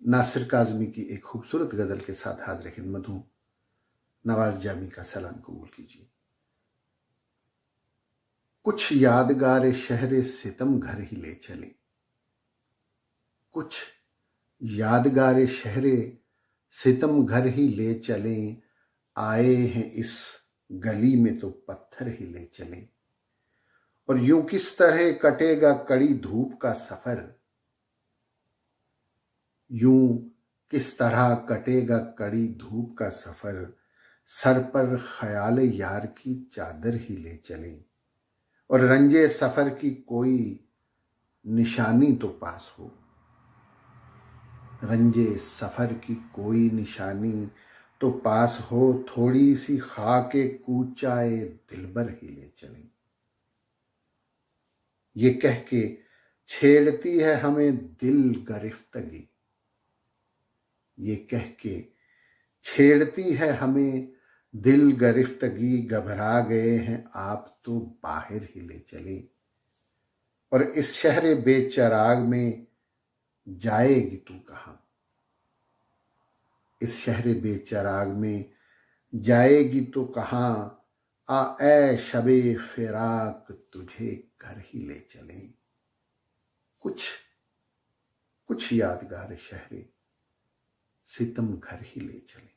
नासिर काज़मी की एक खूबसूरत गज़ल के साथ हाज़िर खिदमत हूँ। नवाज़ जामी का सलाम कबूल कीजिए। कुछ यादगार शहर सितम घर ही ले चले, कुछ यादगार शहर सितम घर ही ले चलें, आए हैं इस गली में तो पत्थर ही ले चलें। और यूं किस तरह कटेगा कड़ी धूप का सफर, यूं किस तरह कटेगा कड़ी धूप का सफर, सर पर ख्याल यार की चादर ही ले चलें। और रंजे सफर की कोई निशानी तो पास हो, रंजे सफर की कोई निशानी तो पास हो, थोड़ी सी खाके कूचाए दिलबर ही ले चलें। ये कह के छेड़ती है हमें दिल गिरफ्तगी, ये कह के छेड़ती है हमें दिल गिरफ्तगी, घबरा गए हैं आप तो बाहर ही ले चले। और इस शहर बेचराग में जाएगी तू कहाँ, इस शहर बेचराग में जाएगी तो कहाँ, आ ए शबे फिराक तुझे घर ही ले चलें। कुछ यादगार शहर सितम घर ही ले चलें।